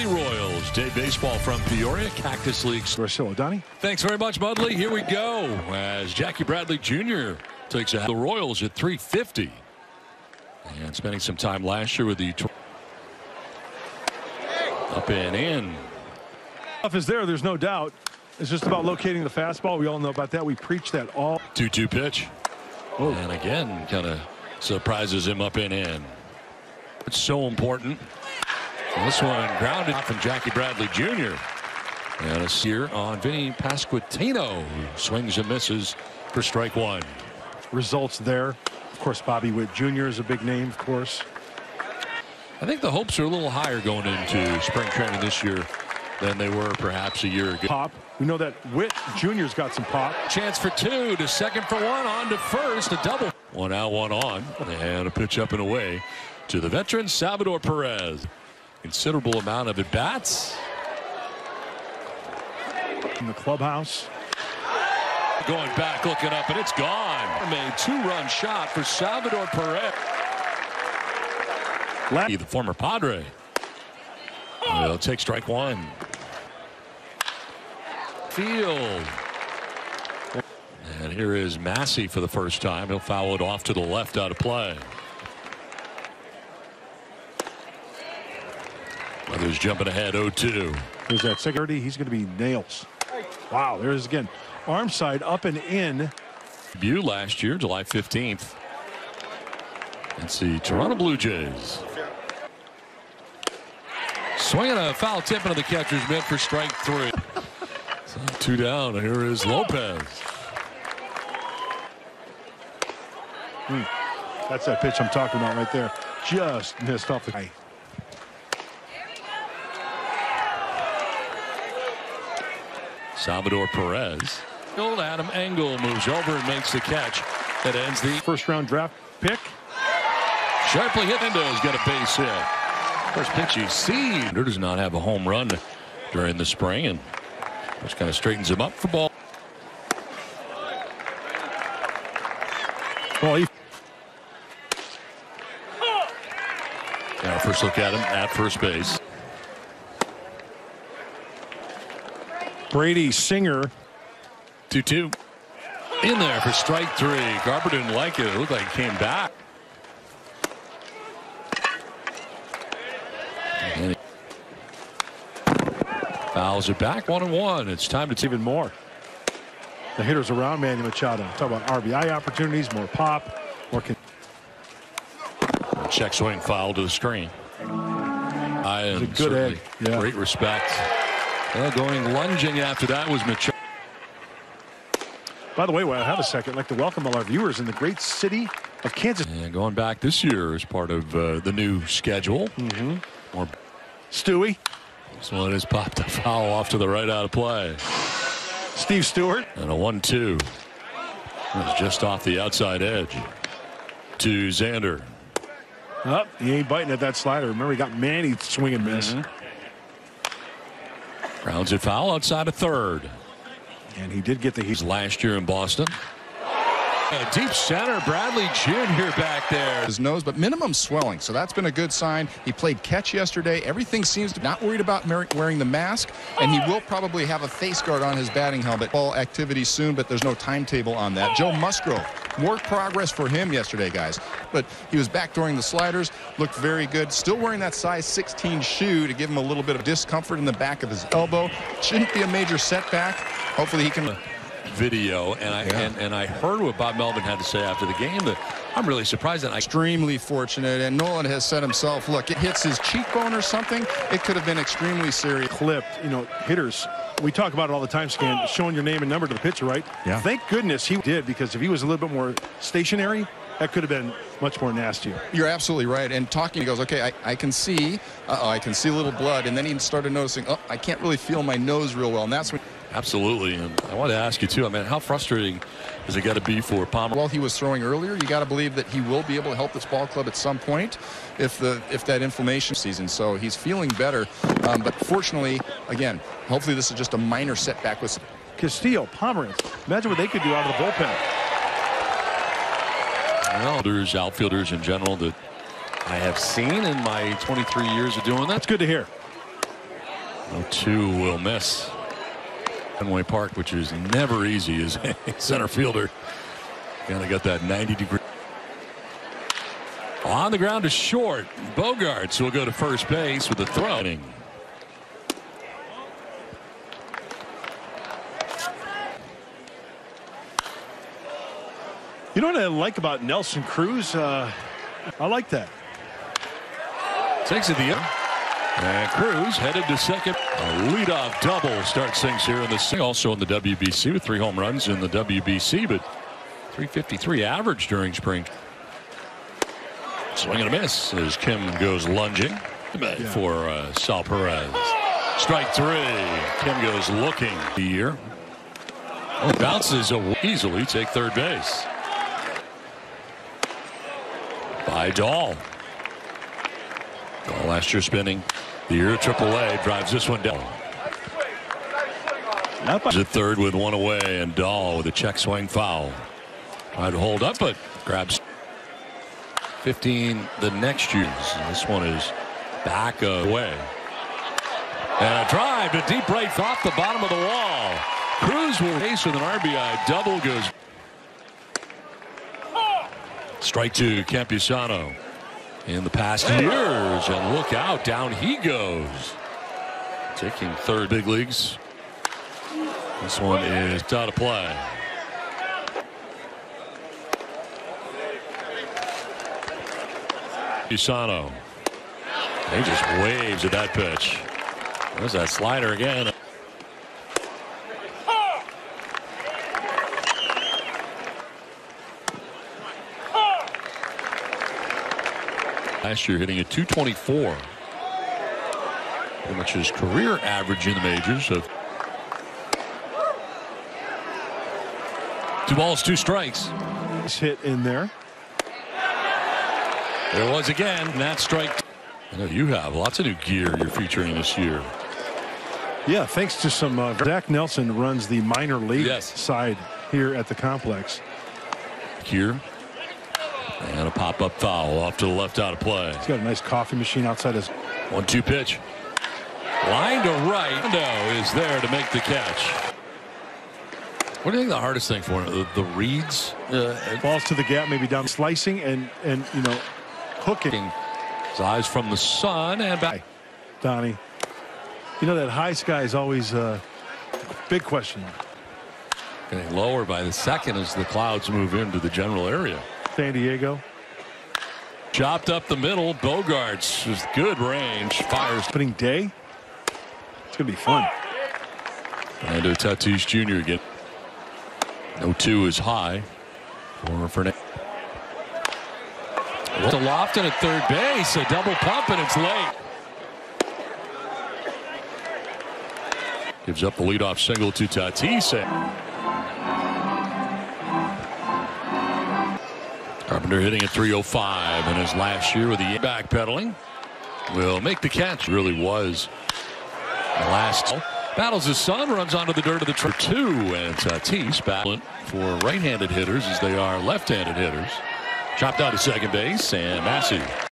Royals. Day baseball from Peoria, Cactus League. Marcelo Donnie. Thanks very much, Mudley. Here we go as Jackie Bradley Jr. takes out the Royals at 350. And spending some time last year with the up and in. Stuff is there's no doubt. It's just about locating the fastball. We all know about that. We preach that all. 2-2 pitch. Oh. And again, kind of surprises him up and in. It's so important. And this one grounded from Jackie Bradley Jr. And a sear on Vinny Pasquantino, who swings and misses for strike one. Results there. Of course, Bobby Witt Jr. is a big name, of course. I think the hopes are a little higher going into spring training this year than they were perhaps a year ago. Pop. We know that Witt Jr.'s got some pop. Chance for two, to second for one, on to first, a double. One out, one on, and a pitch up and away to the veteran Salvador Perez. Considerable amount of at-bats. In the clubhouse. Going back, looking up, and it's gone. A two-run shot for Salvador Perez. The former Padre. He'll take strike one. Field. And here is Massey for the first time. He'll foul it off to the left out of play. Others jumping ahead 0-2. There's that security. He's going to be nails. Wow, there's again. Arm side up and in. Debut last year, July 15th. It's the Toronto Blue Jays. Swinging a foul tip into the catcher's mitt for strike three. So two down, and here is Lopez. That's that pitch I'm talking about right there. Just missed off the guy. Salvador Perez. Old Adam Engel moves over and makes the catch. That ends the first round draft pick. Sharply hit. Endo's got a base hit. First pitch you see. Does not have a home run during the spring, and just kind of straightens him up for ball. Well, now first look at him at first base. Brady Singer. 2-2. In there for strike three. Garber didn't like it. It looked like he came back. And he fouls it back 1-1. It's time to even more. The hitters around Manny Machado. Talk about RBI opportunities, more pop, more. Check swing foul to the screen. It's a good egg. Yeah. Great respect. Well, going lunging after that was Machado. By the way, while I have a second, I'd like to welcome all our viewers in the great city of Kansas. And going back this year as part of the new schedule. More Stewie. This one is popped a foul off to the right out of play. Steve Stewart. And a 1-2. It's just off the outside edge to Xander. Oh, he ain't biting at that slider. Remember, he got Manny swing and miss. Grounds it foul outside of third. And he did get the heat last year in Boston. A deep center, Bradley Jr. back there. His nose, but minimum swelling, so that's been a good sign. He played catch yesterday. Everything seems to not worried about wearing the mask, and he will probably have a face guard on his batting helmet. Ball activity soon, but there's no timetable on that. Joe Musgrove, more progress for him yesterday, guys. But he was back during the sliders, looked very good. Still wearing that size 16 shoe to give him a little bit of discomfort in the back of his elbow. Shouldn't be a major setback. Hopefully he can. Video, and I heard what Bob Melvin had to say after the game. That I'm really surprised that extremely fortunate, and Nolan has said himself, look, it hits his cheekbone or something, it could have been extremely serious. Clipped, you know, hitters. We talk about it all the time, Scan, showing your name and number to the pitcher, right? Yeah. Thank goodness he did, because if he was a little bit more stationary, that could have been much more nasty. You're absolutely right. And talking, he goes, okay, I can see, I can see a little blood, and then he started noticing, oh, I can't really feel my nose real well, and that's when. Absolutely, and I want to ask you too. I mean, how frustrating has it got to be for Palmer? While he was throwing earlier, you got to believe that he will be able to help this ball club at some point, if that inflammation season. So he's feeling better, but fortunately, again, hopefully this is just a minor setback with Castillo, Pomerantz. Imagine what they could do out of the bullpen. Well, outfielders in general that I have seen in my 23 years of doing that. That's good to hear. 0-2 will miss. Fenway Park, which is never easy as a center fielder. Kind of got that 90-degree. On the ground to short. Bogarts will go to first base with a throw. You know what I like about Nelson Cruz? I like that. Takes it the end. And Cruz headed to second. A leadoff double starts things here in the also in the WBC with 3 home runs in the WBC, but 353 average during spring. Swing and a miss as Kim goes lunging for Sal Perez. Strike 3. Kim goes looking. The year. Oh, bounces easily. Take third base. By Dahl. Dahl last year spinning. The year of AAA drives this one down. He's at third with 1 away, and Dahl with a check swing foul. Tried to hold up, but grabs 15 the next year. This one is back away. And a drive to deep right off the bottom of the wall. Cruz will race with an RBI double. Goes strike 2. Campusano in the past years, and look out, down he goes. Taking third big leagues. This one is out of play. Campusano. He just waves at that pitch. There's that slider again. Last year hitting a .224. Pretty much his career average in the majors of 2 balls, 2 strikes. Nice hit in there. There was again that strike. I know you have lots of new gear you're featuring this year. Yeah, thanks to some Zach Nelson runs the minor league side here at the complex. Here. And a pop-up foul off to the left, out of play. He's got a nice coffee machine outside his 1-2 pitch. Line to right. Rondo is there to make the catch. What do you think the hardest thing for him? The reads? Balls to the gap, maybe down slicing and you know, hooking. His eyes from the sun and back. Donnie, you know that high sky is always a big question. Getting lower by the second as the clouds move into the general area. San Diego. Chopped up the middle. Bogarts with good range. Fires. Opening day. It's going to be fun. Fernando Tatis Jr. again. 0-2 is high for Fernando. To Lofton at third base. A double pump, and it's late. Gives up the leadoff single to Tatis. Carpenter hitting at .305 in his last year with the backpedaling. Will make the catch. Really was the last. Battles his son, runs onto the dirt of the track. 2, and Tatis battling for right-handed hitters as they are left-handed hitters. Chopped out to second base, and Massey